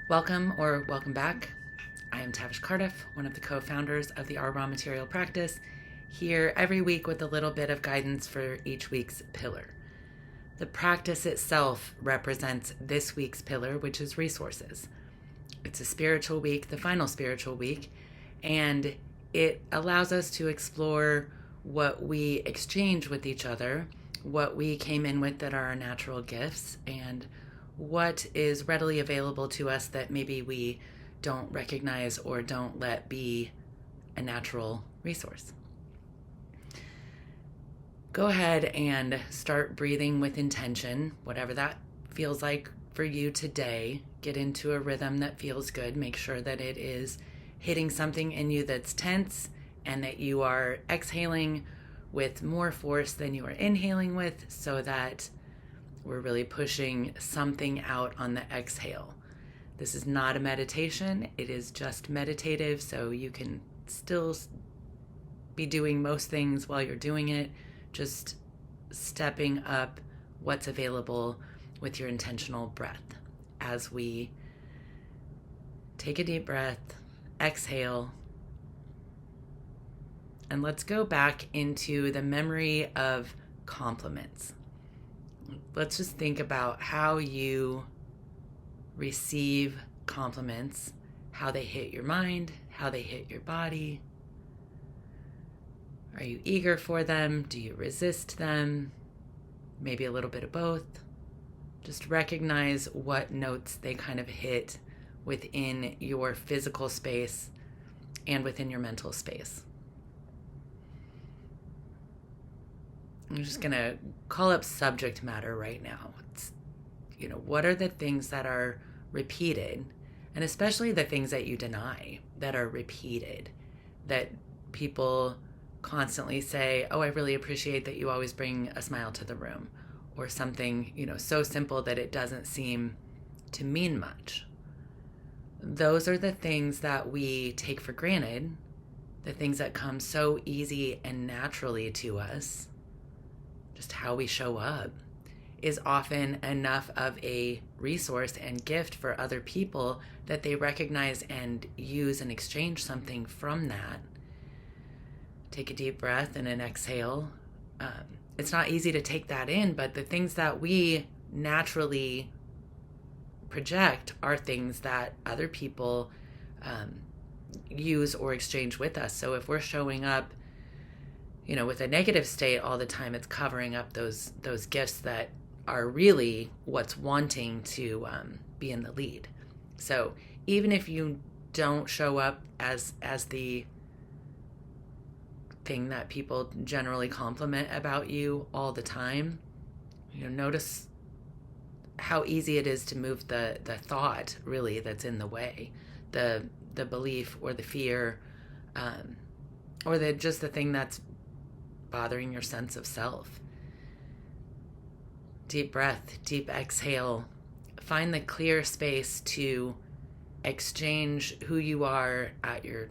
Welcome back. I am Tavish Cardiff, one of the co-founders of the Our Raw Material Practice, here every week with a little bit of guidance for each week's pillar. The practice itself represents this week's pillar, which is resources. It's a spiritual week, the final spiritual week, and it allows us to explore what we exchange with each other, what we came in with that are our natural gifts, and what is readily available to us that maybe we don't recognize or don't let be a natural resource. Go ahead and start breathing with intention, whatever that feels like for you today. Get into a rhythm that feels good. Make sure that it is hitting something in you that's tense and that you are exhaling with more force than you are inhaling with, so that we're really pushing something out on the exhale. This is not a meditation. It is just meditative, so you can still be doing most things while you're doing it, just stepping up what's available with your intentional breath. As we take a deep breath, exhale, and let's go back into the memory of compliments. Let's just think about how you receive compliments, how they hit your mind, how they hit your body. Are you eager for them? Do you resist them? Maybe a little bit of both. Just recognize what notes they kind of hit within your physical space and within your mental space. I'm just going to call up subject matter right now. What are the things that are repeated, and especially the things that you deny that are repeated, that people constantly say, oh, I really appreciate that you always bring a smile to the room, or something, so simple that it doesn't seem to mean much. Those are the things that we take for granted, the things that come so easy and naturally to us. Just how we show up is often enough of a resource and gift for other people that they recognize and use and exchange something from that. Take a deep breath and an exhale. It's not easy to take that in, but the things that we naturally project are things that other people use or exchange with us. So if we're showing up with a negative state all the time, it's covering up those gifts that are really what's wanting to be in the lead. So even if you don't show up as the thing that people generally compliment about you all the time, notice how easy it is to move the thought really that's in the way, the belief or the fear, or just the thing that's bothering your sense of self. Deep breath, deep exhale. Find the clear space to exchange who you are at your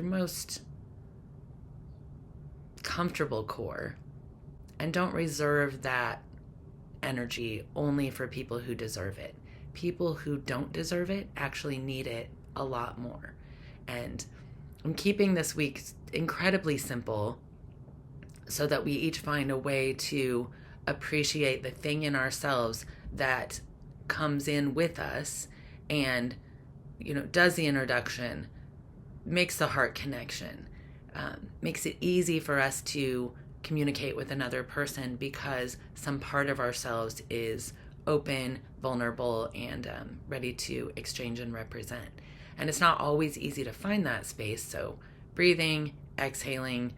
most comfortable core. And don't reserve that energy only for people who deserve it. People who don't deserve it actually need it a lot more. And I'm keeping this week incredibly simple, so that we each find a way to appreciate the thing in ourselves that comes in with us and, does the introduction, makes the heart connection, makes it easy for us to communicate with another person because some part of ourselves is open, vulnerable, and ready to exchange and represent. And it's not always easy to find that space. So breathing, exhaling,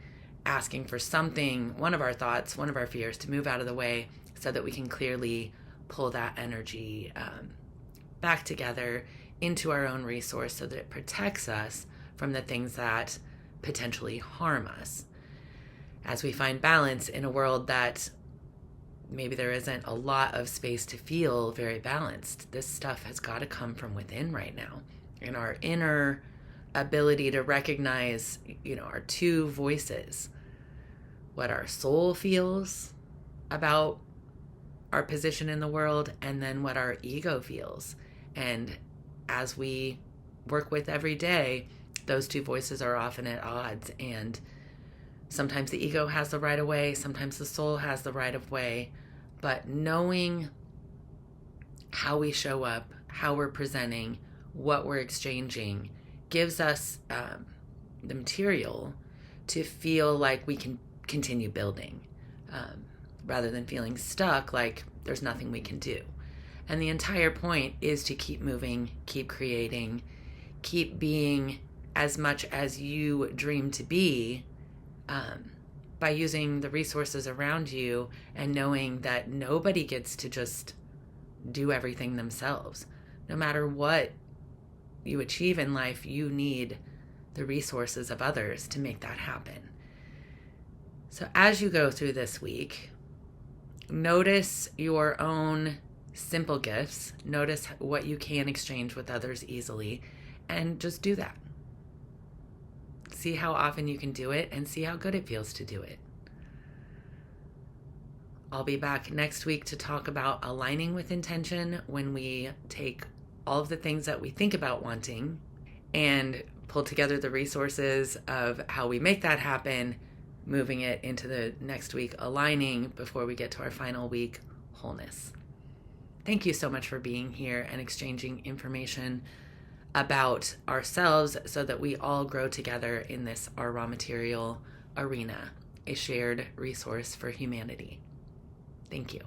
asking for something, one of our thoughts, one of our fears to move out of the way so that we can clearly pull that energy back together into our own resource so that it protects us from the things that potentially harm us. As we find balance in a world that maybe there isn't a lot of space to feel very balanced, this stuff has got to come from within right now. In our inner ability to recognize, our two voices, what our soul feels about our position in the world, and then what our ego feels. And as we work with every day, those two voices are often at odds. And sometimes the ego has the right of way, sometimes the soul has the right of way. But knowing how we show up, how we're presenting, what we're exchanging, gives us the material to feel like we can continue building, rather than feeling stuck like there's nothing we can do. And the entire point is to keep moving, keep creating, keep being as much as you dream to be, by using the resources around you and knowing that nobody gets to just do everything themselves. No matter what you achieve in life, you need the resources of others to make that happen. So as you go through this week, notice your own simple gifts, notice what you can exchange with others easily, and just do that. See how often you can do it and see how good it feels to do it. I'll be back next week to talk about aligning with intention when we take all of the things that we think about wanting and pull together the resources of how we make that happen, moving it into the next week, aligning before we get to our final week, wholeness. Thank you so much for being here and exchanging information about ourselves so that we all grow together in this Our Raw Material arena, a shared resource for humanity. Thank you.